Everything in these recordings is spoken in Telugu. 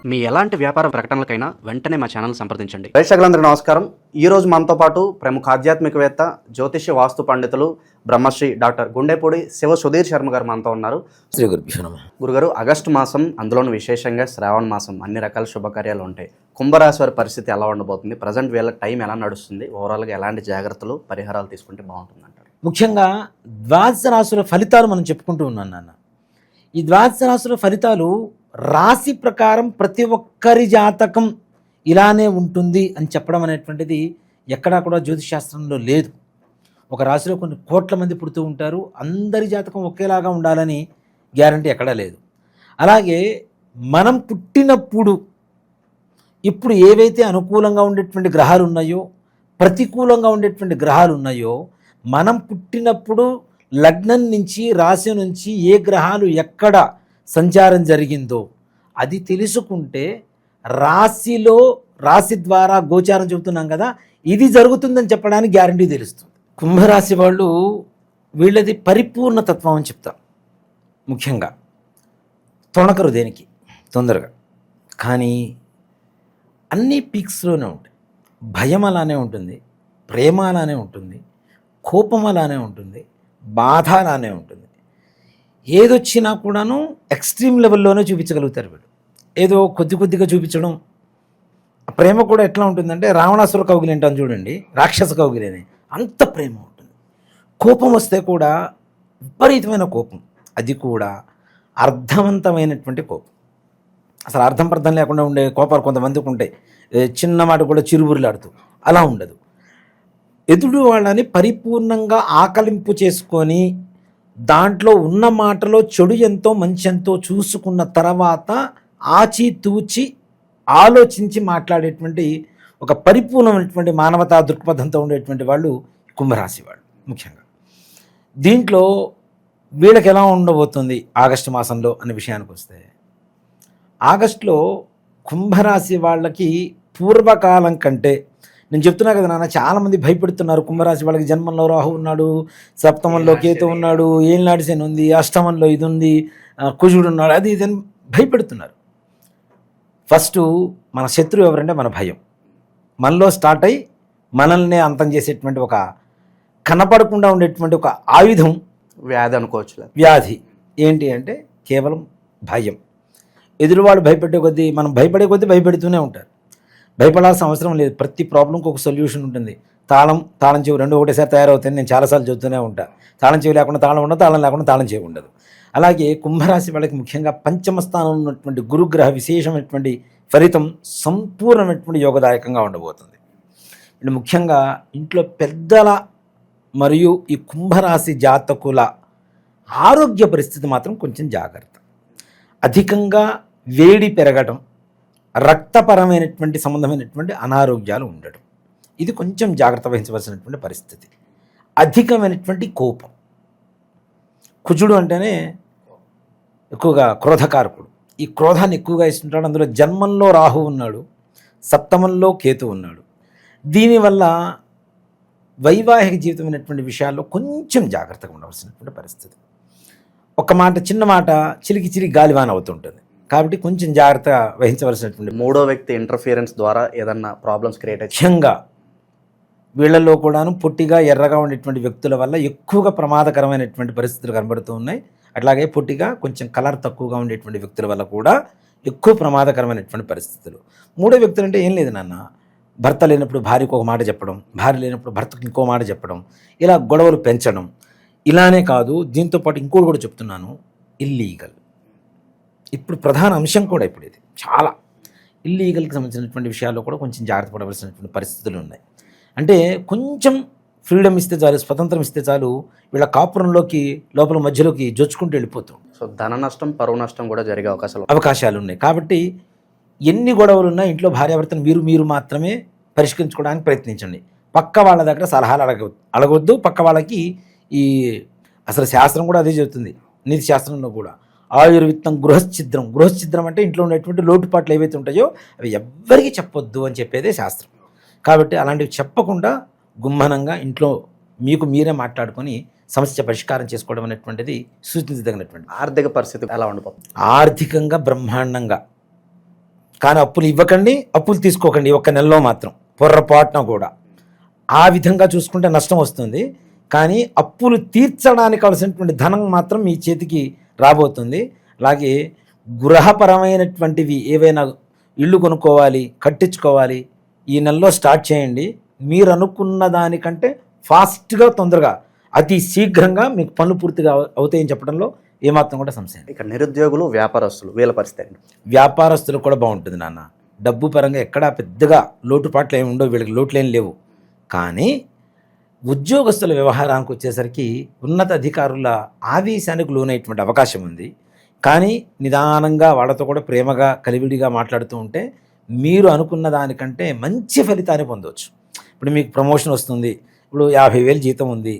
మీ ఎలాంటి వ్యాపార ప్రకటనలకైనా వెంటనే మా ఛానల్ సంప్రదించండి. ప్రేక్షకులందరికీ నమస్కారం. ఈ రోజు మనతో పాటు ప్రముఖ ఆధ్యాత్మికవేత్త, జ్యోతిష్య వాస్తు పండితులు, బ్రహ్మశ్రీ డాక్టర్ గుండెపూడి శివ సుధీర్ శర్మ గారు మనతో ఉన్నారు. శ్రీ గురుభ్యో నమః. గురుగారు, ఆగస్టు మాసం, అందులోనూ విశేషంగా శ్రావణ మాసం, అన్ని రకాల శుభకార్యాలు ఉంటాయి. కుంభరాశి వారి పరిస్థితి ఎలా ఉండబోతుంది? ప్రజెంట్ వీళ్ళకి టైం ఎలా నడుస్తుంది? ఓవరాల్గా ఎలాంటి జాగ్రత్తలు, పరిహారాలు తీసుకుంటే బాగుంటుంది అంటారు? ముఖ్యంగా ద్వాదశ రాశుల ఫలితాలు మనం చెప్పుకుంటూ ఉన్నాను నాన్న. ఈ ద్వాదశ రాశుల ఫలితాలు రాశి ప్రకారం ప్రతి ఒక్కరి జాతకం ఇలానే ఉంటుంది అని చెప్పడం అనేటువంటిది ఎక్కడా కూడా జ్యోతిషాస్త్రంలో లేదు. ఒక రాశిలో కొన్ని కోట్ల మంది పుడుతూ ఉంటారు, అందరి జాతకం ఒకేలాగా ఉండాలని గ్యారంటీ ఎక్కడా లేదు. అలాగే మనం పుట్టినప్పుడు ఇప్పుడు ఏవైతే అనుకూలంగా ఉండేటువంటి గ్రహాలు ఉన్నాయో, ప్రతికూలంగా ఉండేటువంటి గ్రహాలు ఉన్నాయో, మనం పుట్టినప్పుడు లగ్నం నుంచి, రాశి నుంచి ఏ గ్రహాలు ఎక్కడ సంచారం జరిగిందో అది తెలుసుకుంటే రాశి ద్వారా గోచారం చెబుతున్నాం కదా, ఇది జరుగుతుందని చెప్పడానికి గ్యారంటీ తెలుస్తుంది. కుంభరాశి వాళ్ళు వీళ్ళది పరిపూర్ణ తత్వం అని చెప్తాం. ముఖ్యంగా తొణకరు దేనికి తొందరగా, కానీ అన్ని పీక్స్లోనే ఉంటాయి. భయం అలానే ఉంటుంది, ప్రేమ అలానే ఉంటుంది, కోపం అలానే ఉంటుంది, బాధ అలానే ఉంటుంది. ఏదొచ్చినా కూడాను ఎక్స్ట్రీమ్ లెవెల్లోనే చూపించగలుగుతారు వీళ్ళు. ఏదో కొద్దిగా చూపించడం. ప్రేమ కూడా ఎట్లా ఉంటుందంటే రావణాసుర కౌగిలి అంటాను చూడండి, రాక్షస కౌగిలి అని, అంత ప్రేమ ఉంటుంది. కోపం వస్తే కూడా విపరీతమైన కోపం, అది కూడా అర్థవంతమైనటువంటి కోపం. అసలు అర్థం లేకుండా ఉండే కోపాలు కొంతమందికి ఉంటాయి, చిన్న మాట కూడా చిరుబురులాడుతూ, అలా ఉండదు. ఎదుటి వాళ్ళని పరిపూర్ణంగా ఆకలింపు చేసుకొని దాంట్లో ఉన్న మాటలో చెడు ఎంతో మంచి ఎంతో చూసుకున్న తర్వాత ఆచితూచి ఆలోచించి మాట్లాడేటువంటి ఒక పరిపూర్ణమైనటువంటి మానవతా దృక్పథంతో ఉండేటువంటి వాళ్ళు కుంభరాశి వాళ్ళు. ముఖ్యంగా దీంట్లో వీళ్ళకి ఎలా ఉండబోతుంది ఆగస్టు మాసంలో అనే విషయానికి వస్తే, ఆగస్టులో కుంభరాశి వాళ్ళకి పూర్వకాలం కంటే, నేను చెప్తున్నా కదా నాన్న, చాలామంది భయపెడుతున్నారు. కుంభరాశి వాళ్ళకి జన్మంలో రాహు ఉన్నాడు, సప్తమంలో కేతు ఉన్నాడు, ఏలినాటి శని ఉంది, అష్టమంలో ఇది ఉంది, కుజుడు ఉన్నాడు, అది ఇది అని భయపెడుతున్నారు. ఫస్ట్ మన శత్రువు ఎవరంటే మన భయం. మనలో స్టార్ట్ అయ్యి మనల్ని అంతం చేసేటువంటి ఒక కనపడకుండా ఉండేటువంటి ఒక ఆయుధం వ్యాధి అనుకోవచ్చు. వ్యాధి ఏంటి అంటే కేవలం భయం. ఎదురువాడు భయపెట్టే కొద్దీ మనం భయపడే కొద్దీ భయపెడుతూనే ఉంటారు. భయపడాల్సిన అవసరం లేదు. ప్రతి ప్రాబ్లంకి ఒక సొల్యూషన్ ఉంటుంది. తాళం చెవి రెండు ఒకటేసారి తయారవుతాయని నేను చాలాసార్లు చెబుతూనే ఉంటాను. తాళం చెవి లేకుండా తాళం ఉండదు, తాళం లేకుండా తాళం చెవి ఉండదు. అలాగే కుంభరాశి వాళ్ళకి ముఖ్యంగా పంచమ స్థానంలో ఉన్నటువంటి గురుగ్రహ విశేషమైనటువంటి ఫలితం సంపూర్ణమైనటువంటి యోగదాయకంగా ఉండబోతుంది. ఇది ముఖ్యంగా ఇంట్లో పెద్దల మరియు ఈ కుంభరాశి జాతకుల ఆరోగ్య పరిస్థితి మాత్రం కొంచెం జాగ్రత్త. అధికంగా వేడి పెరగటం, రక్తపరమైనటువంటి సంబంధమైనటువంటి అనారోగ్యాలు ఉండడం, ఇది కొంచెం జాగ్రత్త వహించవలసినటువంటి పరిస్థితి. అధికమైనటువంటి కోపం, కుజుడు అంటేనే ఎక్కువగా క్రోధకారకుడు. ఈ క్రోధాన్ని ఎక్కువగా ఇస్తుంటాడు. అందులో జన్మంలో రాహు ఉన్నాడు, సప్తమంలో కేతు ఉన్నాడు. దీనివల్ల వైవాహిక జీవితమైనటువంటి విషయాల్లో కొంచెం జాగ్రత్తగా ఉండవలసినటువంటి పరిస్థితి. ఒక మాట, చిన్న మాట చిలికి గాలివాన అవుతుంటుంది. కాబట్టి కొంచెం జాగ్రత్త వహించవలసినటువంటి. మూడో వ్యక్తి ఇంటర్ఫియరెన్స్ ద్వారా ఏదన్నా ప్రాబ్లమ్స్ క్రియేట్ అయితే ముఖ్యంగా వీళ్ళల్లో కూడాను పొట్టిగా ఎర్రగా ఉండేటువంటి వ్యక్తుల వల్ల ఎక్కువగా ప్రమాదకరమైనటువంటి పరిస్థితులు కనబడుతూ ఉన్నాయి. అట్లాగే పొట్టిగా కొంచెం కలర్ తక్కువగా ఉండేటువంటి వ్యక్తుల వల్ల కూడా ఎక్కువ ప్రమాదకరమైనటువంటి పరిస్థితులు. మూడో వ్యక్తులు అంటే ఏం లేదు నాన్న, భర్త లేనప్పుడు భార్యకు ఒక మాట చెప్పడం, భార్య లేనప్పుడు భర్తకు ఇంకో మాట చెప్పడం, ఇలా గొడవలు పెంచడం. ఇలానే కాదు, దీంతోపాటు ఇంకోటి కూడా చెప్తున్నాను, ఇల్లీగల్. ఇప్పుడు ప్రధాన అంశం కూడా ఇప్పుడు ఇది చాలా ఇల్లీగల్కి సంబంధించినటువంటి విషయాల్లో కూడా కొంచెం జాగ్రత్త పడవలసినటువంటి పరిస్థితులు ఉన్నాయి. అంటే కొంచెం ఫ్రీడమ్ ఇస్తే చాలు, స్వతంత్రం ఇస్తే చాలు, వీళ్ళ కాపురంలోకి లోపల మధ్యలోకి జొచ్చుకుంటూ వెళ్ళిపోతాం. సో ధన నష్టం, పరువు నష్టం కూడా జరిగే అవకాశాలు ఉన్నాయి. కాబట్టి ఎన్ని గొడవలున్నా ఇంట్లో భార్యాభర్తను మీరు మాత్రమే పరిష్కరించుకోవడానికి ప్రయత్నించండి. పక్క వాళ్ళ దగ్గర సలహాలు అడగవద్దు. పక్క వాళ్ళకి ఈ అసలు శాస్త్రం కూడా అదే చెబుతుంది, నీతి శాస్త్రంలో కూడా. ఆయుర్విత్తం గృహశ్చిద్రం అంటే ఇంట్లో ఉండేటువంటి లోటుపాట్లు ఏవైతే ఉంటాయో అవి ఎవ్వరికీ చెప్పొద్దు అని చెప్పేదే శాస్త్రం. కాబట్టి అలాంటివి చెప్పకుండా గుమ్మనంగా ఇంట్లో మీకు మీరే మాట్లాడుకొని సమస్య పరిష్కారం చేసుకోవడం అనేటువంటిది సూచించదగినటువంటి. ఆర్థిక పరిస్థితి ఎలా ఉండిపోతుంది? ఆర్థికంగా బ్రహ్మాండంగా కానీ అప్పులు ఇవ్వకండి, అప్పులు తీసుకోకండి ఒక్క నెలలో మాత్రం పొర్రపాటున కూడా. ఆ విధంగా చూసుకుంటే నష్టం వస్తుంది. కానీ అప్పులు తీర్చడానికి కావాల్సినటువంటి ధనం మాత్రం మీ చేతికి రాబోతుంది. అలాగే గృహపరమైనటువంటివి ఏవైనా ఇల్లు కొనుక్కోవాలి, కట్టించుకోవాలి, ఈ నెలలో స్టార్ట్ చేయండి. మీరు అనుకున్న దానికంటే ఫాస్ట్గా, తొందరగా, అతి శీఘ్రంగా మీకు పనులు పూర్తిగా అవుతాయని చెప్పడంలో ఏమాత్రం కూడా సంశయం లేదు. ఇక నిరుద్యోగులు, వ్యాపారస్తులు వీళ్ళ పరిస్థితి ఏంటి? వ్యాపారస్తులకు కూడా బాగుంటుంది నాన్న. డబ్బు పరంగా ఎక్కడా పెద్దగా లోటుపాట్లు ఏమి ఉండవు, వీళ్ళకి లోట్లు ఏం లేవు. కానీ ఉద్యోగస్తుల వ్యవహారానికి వచ్చేసరికి ఉన్నత అధికారుల ఆవేశానికి లోనయ్యేటువంటి అవకాశం ఉంది. కానీ నిదానంగా వాళ్ళతో కూడా ప్రేమగా కలివిడిగా మాట్లాడుతూ ఉంటే మీరు అనుకున్న దానికంటే మంచి ఫలితాన్ని పొందవచ్చు. ఇప్పుడు మీకు ప్రమోషన్ వస్తుంది, ఇప్పుడు 50,000 జీతం ఉంది,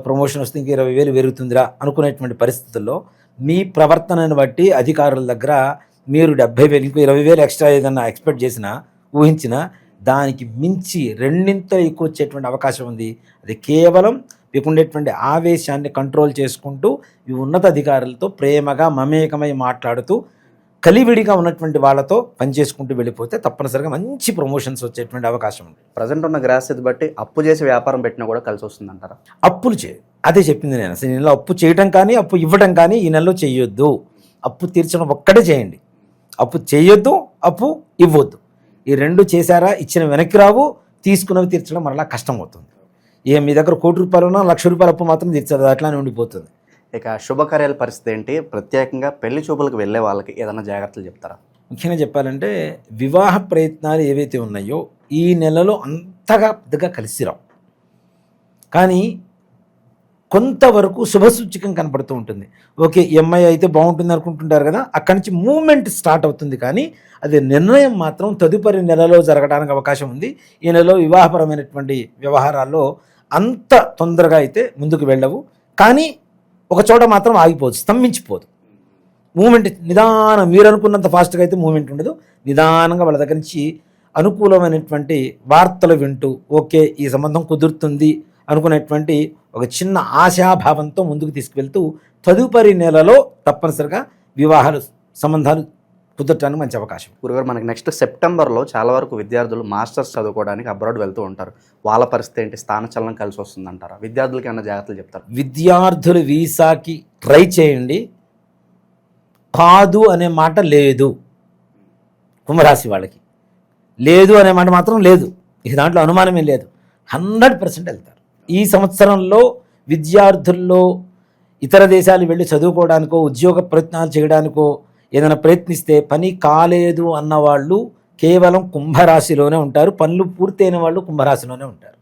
ప్రమోషన్ వస్తే ఇంక 20,000 పెరుగుతుందిరా అనుకునేటువంటి పరిస్థితుల్లో మీ ప్రవర్తనను బట్టి అధికారుల దగ్గర మీరు 70,000 ఇంకో 20,000 ఎక్స్ట్రా ఏదన్నా ఎక్స్పెక్ట్ చేసినా, ఊహించినా దానికి మించి రెండింతలు ఎక్కువ వచ్చేటువంటి అవకాశం ఉంది. అది కేవలం మీకు ఉండేటువంటి ఆవేశాన్ని కంట్రోల్ చేసుకుంటూ ఈ ఉన్నత అధికారులతో ప్రేమగా మమేకమై మాట్లాడుతూ కలివిడిగా ఉన్నటువంటి వాళ్ళతో పనిచేసుకుంటూ వెళ్ళిపోతే తప్పనిసరిగా మంచి ప్రమోషన్స్ వచ్చేటువంటి అవకాశం ఉంది. ప్రజెంట్ ఉన్న గ్రాస్థితి బట్టి అప్పు చేసి వ్యాపారం పెట్టినా కూడా కలిసి వస్తుంది అంటారా? అప్పులు అదే చెప్పింది నేను. అసలు ఈ నెలలో అప్పు చేయటం కానీ అప్పు ఇవ్వటం కానీ ఈ నెలలో చేయొద్దు. అప్పు తీర్చడం ఒక్కటే చేయండి. అప్పు చేయొద్దు, అప్పు ఇవ్వద్దు. ఈ రెండు చేశారా ఇచ్చిన వెనక్కి రావు, తీసుకున్నవి తీర్చడం మరలా కష్టం అవుతుంది. మీ దగ్గర ₹1,00,00,000 ఉన్నా ₹1,00,000 అప్పు మాత్రం తీర్చదు, అట్లానే ఉండిపోతుంది. ఇక శుభకార్యాల పరిస్థితి ఏంటి? ప్రత్యేకంగా పెళ్లి చూపులకు వెళ్ళే వాళ్ళకి ఏదైనా జాగ్రత్తలు చెప్తారా? ముఖ్యంగా చెప్పాలంటే వివాహ ప్రయత్నాలు ఏవైతే ఉన్నాయో ఈ నెలలో అంతగా పెద్దగా కలిసి రావు. కానీ కొంతవరకు శుభసూచకం కనపడుతూ ఉంటుంది. ఓకే, ఈ అమ్మాయి అయితే బాగుంటుంది అనుకుంటుంటారు కదా, అక్కడి నుంచి మూమెంట్ స్టార్ట్ అవుతుంది. కానీ అది నిర్ణయం మాత్రం తదుపరి నెలలో జరగడానికి అవకాశం ఉంది. ఈ నెలలో వివాహపరమైనటువంటి వ్యవహారాల్లో అంత తొందరగా అయితే ముందుకు వెళ్ళవు. కానీ ఒక చోట మాత్రం ఆగిపోదు, స్తంభించిపోదు. మూమెంట్ నిదానం, మీరు అనుకున్నంత ఫాస్ట్గా అయితే మూమెంట్ ఉండదు. నిదానంగా వాళ్ళ దగ్గర నుంచి అనుకూలమైనటువంటి వార్తలు వింటూ ఓకే ఈ సంబంధం కుదురుతుంది అనుకునేటువంటి ఒక చిన్న ఆశాభావంతో ముందుకు తీసుకువెళ్తూ తదుపరి నెలలో తప్పనిసరిగా వివాహాలు సంబంధాలు కుదరటానికి మంచి అవకాశం. గురుగారు, మనకి నెక్స్ట్ సెప్టెంబర్లో చాలా వరకు విద్యార్థులు మాస్టర్స్ చదువుకోవడానికి అబ్రాడ్ వెళ్తూ ఉంటారు. వాళ్ళ పరిస్థితి ఏంటి? స్థానచలనం కలిసి వస్తుంది అంటారా? విద్యార్థులకి ఏమైనా జాగ్రత్తలు చెప్తారు? విద్యార్థులు వీసాకి ట్రై చేయండి. కాదు అనే మాట లేదు. కుంభరాశి వాళ్ళకి లేదు అనే మాట మాత్రం లేదు. ఇక దాంట్లో అనుమానమే లేదు. 100% వెళ్తారు. ఈ సంవత్సరంలో విద్యార్థుల్లో ఇతర దేశాలు వెళ్ళి చదువుకోవడానికో ఉద్యోగ ప్రయత్నాలు చేయడానికో ఏదైనా ప్రయత్నిస్తే పని కాలేదు అన్నవాళ్ళు కేవలం కుంభరాశిలోనే ఉంటారు. పనులు పూర్తయిన వాళ్ళు కుంభరాశిలోనే ఉంటారు.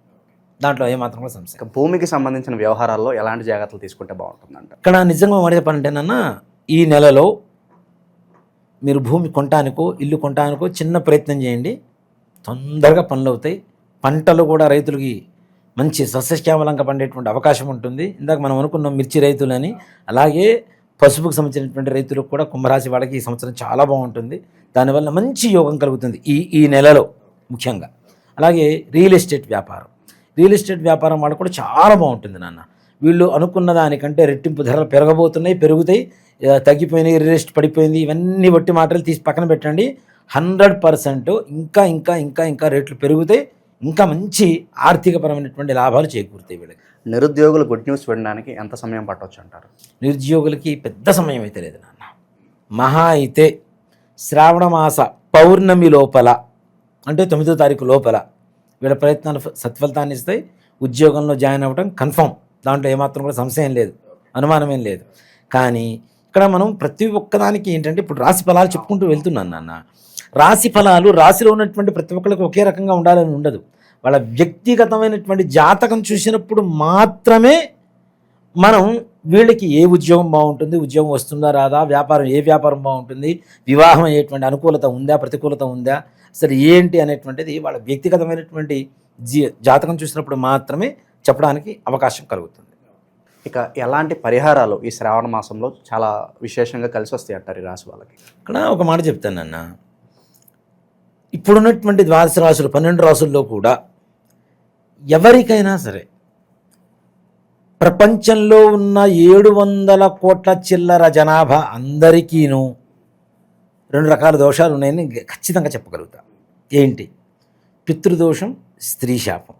దాంట్లో ఏమాత్రం కూడా సమస్య. భూమికి సంబంధించిన వ్యవహారాల్లో ఎలాంటి జాగ్రత్తలు తీసుకుంటే బాగుంటుందంట? ఇక్కడ నిజంగా మాట చెప్పాలంటేనన్నా ఈ నెలలో మీరు భూమి కొనటానికో ఇల్లు కొనటానికో చిన్న ప్రయత్నం చేయండి. తొందరగా పనులు అవుతాయి. పంటలు కూడా రైతులకి మంచి సస్యశ్యామలంగా పండేటువంటి అవకాశం ఉంటుంది. ఇందాక మనం అనుకున్నాం మిర్చి రైతులని, అలాగే పసుపుకు సంబంధించినటువంటి రైతులకు కూడా కుంభరాశి వాళ్ళకి ఈ సంవత్సరం చాలా బాగుంటుంది. దానివల్ల మంచి యోగం కలుగుతుంది ఈ నెలలో ముఖ్యంగా. అలాగే రియల్ ఎస్టేట్ వ్యాపారం వాళ్ళు కూడా చాలా బాగుంటుంది నాన్న. వీళ్ళు అనుకున్న దానికంటే రెట్టింపు ధరలు పెరుగుతాయి, తగ్గిపోయినాయి, రియల్ ఎస్టేట్ పడిపోయింది, ఇవన్నీ బట్టి మాటలు తీసి పక్కన పెట్టండి. 100% ఇంకా రేట్లు పెరుగుతాయి. ఇంకా మంచి ఆర్థికపరమైనటువంటి లాభాలు చేకూరుతాయి వీళ్ళకి. నిరుద్యోగులు గుడ్ న్యూస్ వినడానికి ఎంత సమయం పట్టవచ్చు అంటారు? నిరుద్యోగులకి పెద్ద సమయం అయితే లేదు నాన్న. మహా అయితే శ్రావణ మాస పౌర్ణమి లోపల, అంటే 9వ తారీఖు లోపల వీళ్ళ ప్రయత్నాలు సత్ఫలితాన్ని ఇస్తాయి. ఉద్యోగంలో జాయిన్ అవ్వడం కన్ఫర్మ్. దాంట్లో ఏమాత్రం కూడా సంశయం లేదు, అనుమానమేం లేదు. కానీ ఇక్కడ మనం ప్రతి ఒక్కదానికి ఏంటంటే ఇప్పుడు రాశి ఫలాలు చెప్పుకుంటూ వెళ్తున్నాను నాన్న. రాశి ఫలాలు రాశిలో ఉన్నటువంటి ప్రతి ఒక్కరికి ఒకే రకంగా ఉండాలని ఉండదు. వాళ్ళ వ్యక్తిగతమైనటువంటి జాతకం చూసినప్పుడు మాత్రమే మనం వీళ్ళకి ఏ ఉద్యోగం బాగుంటుంది, ఉద్యోగం వస్తుందా రాదా, ఏ వ్యాపారం బాగుంటుంది, వివాహం అయ్యేటువంటి అనుకూలత ఉందా, ప్రతికూలత ఉందా, అసలు ఏంటి అనేటువంటిది వాళ్ళ వ్యక్తిగతమైనటువంటి జాతకం చూసినప్పుడు మాత్రమే చెప్పడానికి అవకాశం కలుగుతుంది. ఇక ఎలాంటి పరిహారాలు ఈ శ్రావణ మాసంలో చాలా విశేషంగా కలిసి వస్తాయి అంటారు ఈ రాశి వాళ్ళకి? ఇక్కడ ఒక మాట చెప్తానన్న, ఇప్పుడున్నటువంటి 12 రాశులు 12 రాశుల్లో కూడా ఎవరికైనా సరే ప్రపంచంలో ఉన్న 700 కోట్ల చిల్లర జనాభా అందరికీను 2 రకాల దోషాలు ఉన్నాయని ఖచ్చితంగా చెప్పగలుగుతా. ఏంటి? పితృదోషం, స్త్రీ శాపం.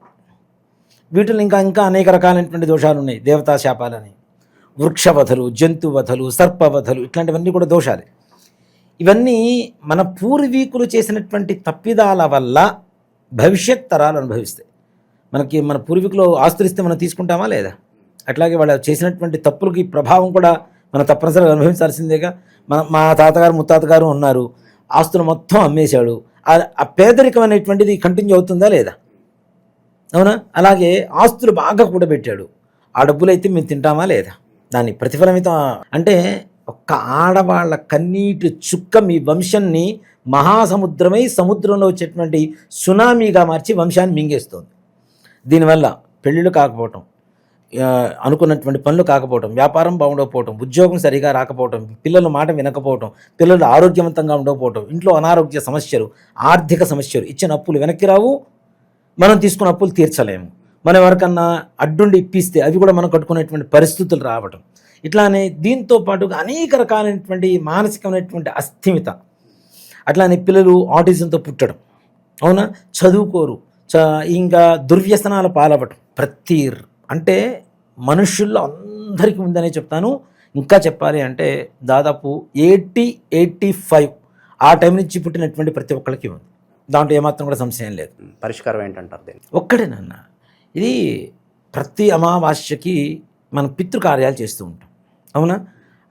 వీటిలో ఇంకా ఇంకా అనేక రకాలైనటువంటి దోషాలు ఉన్నాయి. దేవతా శాపాలని, వృక్షవధలు, జంతువధలు, సర్పవధలు, ఇట్లాంటివన్నీ కూడా దోషాలే. ఇవన్నీ మన పూర్వీకులు చేసినటువంటి తప్పిదాల వల్ల భవిష్యత్ తరాలు అనుభవిస్తాయి. మన పూర్వీకులు ఆస్తులు ఇస్తే మనం తీసుకుంటామా లేదా? అట్లాగే వాళ్ళు చేసినటువంటి తప్పులకి ప్రభావం కూడా మనం తప్పనిసరిగా అనుభవించాల్సిందేగా. మా తాతగారు ముత్తాతగారు ఉన్నారు, ఆస్తులు మొత్తం అమ్మేశాడు. ఆ పేదరికం అనేటువంటిది కంటిన్యూ అవుతుందా లేదా? అవునా? అలాగే ఆస్తులు బాగా కూడబెట్టాడు, ఆ డబ్బులైతే మేము తింటామా లేదా? దాని ప్రతిఫలమిత అంటే ఒక్క ఆడవాళ్ళ కన్నీటి చుక్క మీ వంశాన్ని మహాసముద్రమై సముద్రంలో వచ్చేటువంటి సునామీగా మార్చి వంశాన్ని మింగేస్తుంది. దీనివల్ల పెళ్ళిళ్ళు కాకపోవటం, అనుకున్నటువంటి పనులు కాకపోవటం, వ్యాపారం బాగుండకపోవటం, ఉద్యోగం సరిగా రాకపోవటం, పిల్లల మాట వినకపోవటం, పిల్లలు ఆరోగ్యవంతంగా ఉండకపోవటం, ఇంట్లో అనారోగ్య సమస్యలు, ఆర్థిక సమస్యలు, ఇచ్చిన అప్పులు వెనక్కి రావు, మనం తీసుకున్న అప్పులు తీర్చలేము, మనం ఎవరికన్నా అడ్డుండి ఇప్పిస్తే అవి కూడా మనం కట్టుకునేటువంటి పరిస్థితులు రావటం, ఇట్లానే దీంతో పాటుగా అనేక రకాలైనటువంటి మానసికమైనటువంటి అస్థిమిత, అట్లానే పిల్లలు ఆటిజంతో పుట్టడం, అవునా, చదువుకోరు, ఇంకా దుర్వ్యసనాల పాలవ్వటం. అంటే మనుషుల్లో అందరికీ ఉందనే చెప్తాను. ఇంకా చెప్పాలి అంటే దాదాపు 85 ఆ టైం నుంచి పుట్టినటువంటి ప్రతి ఒక్కరికి ఉంది. దాంట్లో ఏమాత్రం కూడా సంశయం లేదు. పరిష్కారం ఏంటంటారు దీన్ని? ఒక్కడేనన్న, ఇది ప్రతి అమావాస్యకి మనం పితృకార్యాలు చేస్తూ ఉంటాం, అవునా?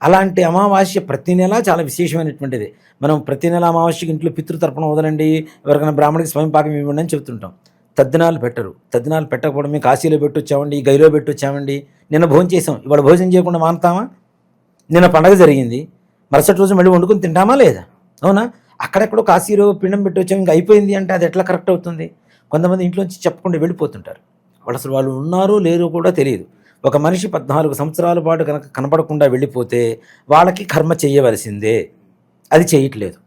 అలాంటి అమావాస్య ప్రతి నెల చాలా విశేషమైనటువంటిది. మనం ప్రతి నెల అమావాస్యకి ఇంట్లో పితృతర్పణం వదలండి, ఎవరికైనా బ్రాహ్మణికి స్వయం పాకం ఇవ్వండి అని చెప్తుంటాం. తద్దినాలు పెట్టరు. తద్దినాలు పెట్టకపోవడం, మేము కాశీలో పెట్టొచ్చామండి, గైలో పెట్టొచ్చామండి, నిన్న భోజనం చేసాం, ఇవాళ భోజనం చేయకుండా మానుతామా? నిన్న పండగ జరిగింది, మరుసటి రోజు మళ్ళీ వండుకొని తింటామా లేదా? అవునా? అక్కడెక్కడో కాశీలో పిండం పెట్టొచ్చాము, ఇంకా అయిపోయింది అంటే అది ఎట్లా కరెక్ట్ అవుతుంది? కొంతమంది ఇంట్లోంచి చెప్పకుండా వెళ్ళిపోతుంటారు. వాళ్ళు ఉన్నారో లేరో కూడా తెలియదు. ఒక మనిషి 14 సంవత్సరాల పాటు కనుక కనపడకుండా వెళ్ళిపోతే వాళ్ళకి కర్మ చేయవలసిందే. అది చేయట్లేదు,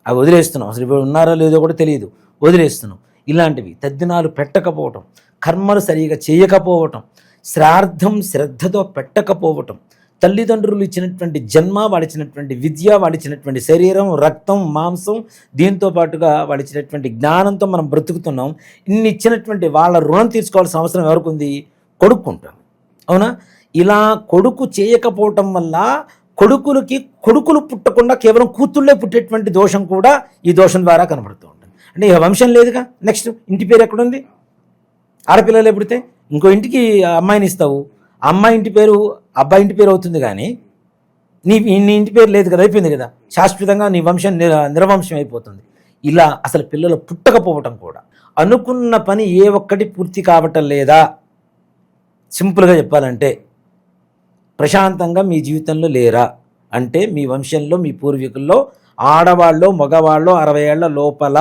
అవి వదిలేస్తున్నాం. అసలు ఇప్పుడు ఉన్నారో లేదో కూడా తెలియదు, వదిలేస్తున్నాం. ఇలాంటివి తద్దినాలు పెట్టకపోవటం, కర్మలు సరిగా చేయకపోవటం, శ్రాద్ధం శ్రద్ధతో పెట్టకపోవటం, తల్లిదండ్రులు ఇచ్చినటువంటి జన్మ, వాడిచ్చినటువంటి విద్య, వాడిచ్చినటువంటి శరీరం, రక్తం, మాంసం, దీంతో పాటుగా వాడిచ్చినటువంటి జ్ఞానంతో మనం బ్రతుకుతున్నాం. ఇన్ని ఇచ్చినటువంటి వాళ్ళ రుణం తీర్చుకోవాల్సిన అవసరం ఎవరికి ఉంది? కొడుకుంటాం, అవునా? ఇలా కొడుకు చేయకపోవటం వల్ల కొడుకులు పుట్టకుండా కేవలం కూతుళ్ళే పుట్టేటువంటి దోషం కూడా ఈ దోషం ద్వారా కనబడుతూ ఉంటుంది. అంటే ఇక వంశం లేదుగా. నెక్స్ట్ ఇంటి పేరు ఎక్కడుంది? ఆడపిల్లలే పుడితే ఇంకో ఇంటికి అమ్మాయిని ఇస్తావు, అమ్మాయి ఇంటి పేరు అబ్బాయి ఇంటి పేరు అవుతుంది, కానీ నీ ఇంటి పేరు లేదు కదా, అయిపోయింది కదా, శాశ్వతంగా నీ వంశం నిర్వంశం అయిపోతుంది. ఇలా అసలు పిల్లలు పుట్టకపోవటం కూడా, అనుకున్న పని ఏ ఒక్కటి పూర్తి కావటం లేదా. సింపుల్గా చెప్పాలంటే ప్రశాంతంగా మీ జీవితంలో లేరా అంటే మీ వంశంలో, మీ పూర్వీకుల్లో ఆడవాళ్ళు మగవాళ్ళు 60 ఏళ్ల లోపల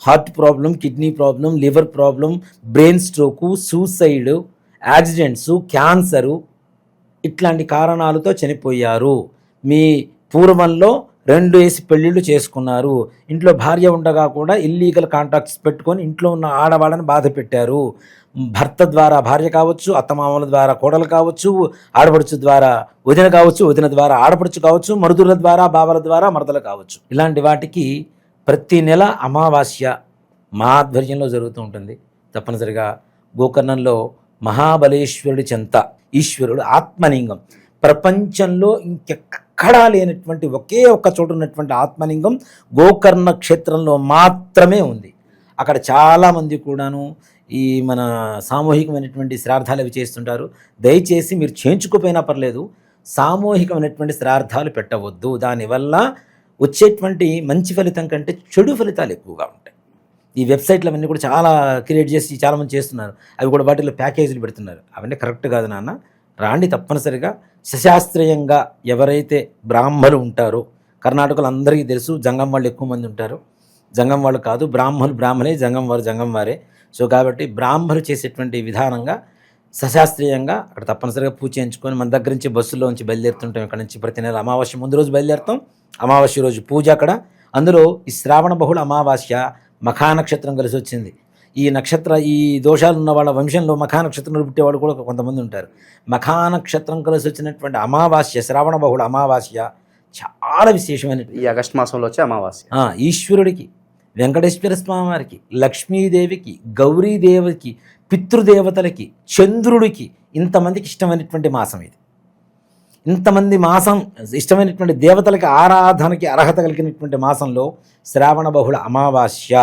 heart problem, kidney problem, liver problem, brain stroke, suicide, accidents, cancer, ఇట్లాంటి కారణాలతో చనిపోయారు. మీ పూర్వంలో 2 వేసి పెళ్ళిళ్ళు చేసుకున్నారు, ఇంట్లో భార్య ఉండగా కూడా ఇల్లీగల్ కాంటాక్ట్స్ పెట్టుకొని ఇంట్లో ఉన్న ఆడవాళ్ళని బాధ పెట్టారు. భర్త ద్వారా భార్య కావచ్చు, అత్తమామల ద్వారా కోడలు కావచ్చు, ఆడపడుచు ద్వారా వదిన కావచ్చు, వదిన ద్వారా ఆడపడుచు కావచ్చు, మరుదుల ద్వారా బావల ద్వారా మరదలు కావచ్చు. ఇలాంటి వాటికి ప్రతి నెల అమావాస్య మా ఆధ్వర్యంలో జరుగుతూ ఉంటుంది. తప్పనిసరిగా గోకర్ణంలో మహాబలేశ్వరుడి చెంత ఈశ్వరుడు ఆత్మలింగం, ప్రపంచంలో ఇంకెక్కడా లేనటువంటి ఒకే ఒక్క చోటు ఉన్నటువంటి ఆత్మలింగం గోకర్ణ క్షేత్రంలో మాత్రమే ఉంది. అక్కడ చాలామంది కూడాను ఈ మన సామూహికమైనటువంటి శ్రాద్ధాలు అవి చేస్తుంటారు. దయచేసి మీరు చేయించుకోపోయినా పర్లేదు, సామూహికమైనటువంటి శ్రాద్ధాలు పెట్టవద్దు. దానివల్ల వచ్చేటువంటి మంచి ఫలితం కంటే చెడు ఫలితాలు ఎక్కువగా ఉంటాయి. ఈ వెబ్సైట్లు అవన్నీ కూడా చాలా క్రియేట్ చేసి చాలామంది చేస్తున్నారు, అవి కూడా వాటిలో ప్యాకేజీలు పెడుతున్నారు. అవన్నీ కరెక్ట్ కాదు నాన్న. రాండి, తప్పనిసరిగా సశాస్త్రీయంగా ఎవరైతే బ్రాహ్మలు ఉంటారో, కర్ణాటకలో అందరికీ తెలుసు జంగం వాళ్ళు ఎక్కువ మంది ఉంటారు. జంగం వాళ్ళు కాదు, బ్రాహ్మలే, జంగం వారే. సో కాబట్టి బ్రాహ్మలు చేసేటువంటి విధానంగా సశాస్త్రీయంగా అక్కడ తప్పనిసరిగా పూజ చేయించుకొని మన దగ్గర నుంచి బస్సులో నుంచి బయలుదేరుతుంటాం. ఇక్కడ నుంచి ప్రతి నెల అమావాస్య ముందు రోజు బయలుదేరుతాం, అమావాస్య రోజు పూజ అక్కడ. అందులో ఈ శ్రావణ బహుళ అమావాస్య మఖా నక్షత్రం కలిసి వచ్చింది. ఈ దోషాలు ఉన్న వాళ్ళ వంశంలో మఖా నక్షత్రంలో పుట్టేవాళ్ళు కూడా కొంతమంది ఉంటారు. మఖా నక్షత్రం కలిసి వచ్చినటువంటి అమావాస్య, శ్రావణ బహుళ అమావాస్య చాలా చాలా విశేషమైన ఈ ఆగస్టు మాసంలో వచ్చే అమావాస్య. ఈశ్వరుడికి, వెంకటేశ్వర స్వామి వారికి, లక్ష్మీదేవికి, గౌరీదేవికి, పితృదేవతలకి, చంద్రుడికి, ఇంతమందికి ఇష్టమైనటువంటి మాసం ఇది. ఇంతమంది మాసం ఇష్టమైనటువంటి దేవతలకి ఆరాధనకి అర్హత కలిగినటువంటి మాసంలో శ్రావణ బహుళ అమావాస్య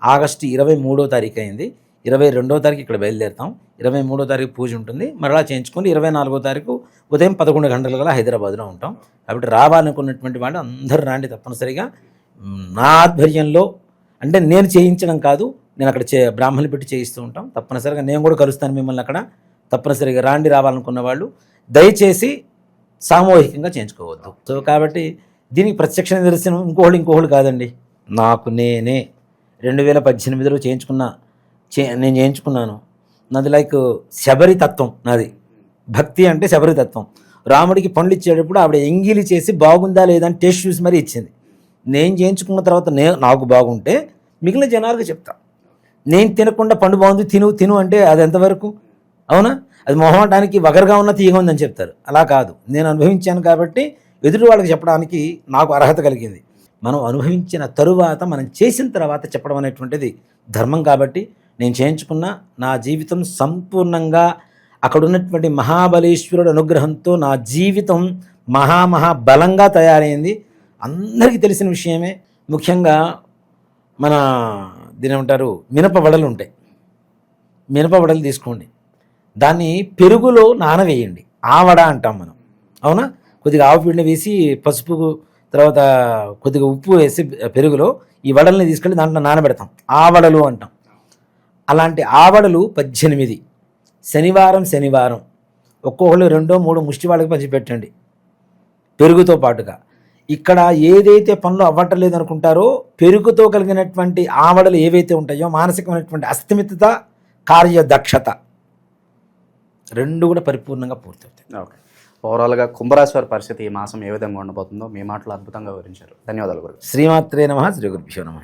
ఆగస్టు 23వ తారీఖు అయింది. 22వ తారీఖు ఇక్కడ బయలుదేరుతాం. 23వ తారీఖు పూజ ఉంటుంది, మరలా చేయించుకొని 24వ తారీఖు ఉదయం 11 గంటల కల్లా హైదరాబాద్లో ఉంటాం. కాబట్టి రావాలనుకున్నటువంటి వాళ్ళు అందరూ రాండి తప్పనిసరిగా. నా ఆధ్వర్యంలో, అంటే నేను చేయించడం కాదు, నేను అక్కడ బ్రాహ్మణులు పెట్టి చేయిస్తూ ఉంటాం. తప్పనిసరిగా నేను కూడా కలుస్తాను మిమ్మల్ని అక్కడ. తప్పనిసరిగా రాండి, రావాలనుకున్న వాళ్ళు దయచేసి సామూహికంగా చేయించుకోవద్దు. సో కాబట్టి దీనికి ప్రత్యక్ష నిదర్శనం ఇంకోళ్ళు కాదండి, నాకు నేనే 2018లో నేను చేయించుకున్నాను. నాది లైక్ శబరి తత్వం, నాది భక్తి అంటే శబరి తత్వం. రాముడికి పండ్లు ఇచ్చేటప్పుడు ఆవిడ ఎంగిలి చేసి బాగుందా లేదా అని టేస్ట్ చూసి మరీ ఇచ్చింది. నేను చేయించుకున్న తర్వాత నాకు బాగుంటే మిగిలిన జనాలకు చెప్తా. నేను తినకుండా పండు బాగుంది తిను అంటే అది ఎంతవరకు అవునా? అది మొహమాటానికి వగరుగా ఉన్న తీయగా ఉందని చెప్తారు. అలా కాదు, నేను అనుభవించాను కాబట్టి ఎదుటి వాళ్ళకి చెప్పడానికి నాకు అర్హత కలిగింది. మనం అనుభవించిన తరువాత, మనం చేసిన తర్వాత చెప్పడం అనేటువంటిది ధర్మం. కాబట్టి నేను చేయించుకున్న నా జీవితం సంపూర్ణంగా అక్కడ ఉన్నటువంటి మహాబలేశ్వరుడు అనుగ్రహంతో నా జీవితం మహాబలంగా తయారైంది. అందరికీ తెలిసిన విషయమే. ముఖ్యంగా మన దీని ఏమంటారు, మినపవడలు ఉంటాయి. మినపవడలు తీసుకోండి, దాన్ని పెరుగులో నానవేయండి. ఆవడ అంటాం మనం, అవునా? కొద్దిగా ఆవు పిండి వేసి, పసుపు, తర్వాత కొద్దిగా ఉప్పు వేసి పెరుగులో ఈ వడల్ని తీసుకెళ్ళి దాంట్లో నానబెడతాం, ఆవడలు అంటాం. అలాంటి ఆవడలు 18 శనివారం ఒక్కొక్కళ్ళు 2-3 ముష్టి వాళ్ళకి పంచిపెట్టండి పెరుగుతో పాటుగా. ఇక్కడ ఏదైతే పనులు అవ్వట్లేదు అనుకుంటారో, పెరుగుతో కలిగినటువంటి ఆవడలు ఏవైతే ఉంటాయో, మానసికమైనటువంటి అస్థిమితత, కార్యదక్షత 2 కూడా పరిపూర్ణంగా పూర్తవుతాయి. ఓకే, ఓవరాల్గా కుంభరాశి వారి పరిస్థితి ఈ మాసం ఏ విధంగా ఉండబోతుందో మీ మాటలు అద్భుతంగా వివరించారు. ధన్యవాదాలు గురు. శ్రీమాత్రే నమః. శ్రీ గురుభ్యో నమః.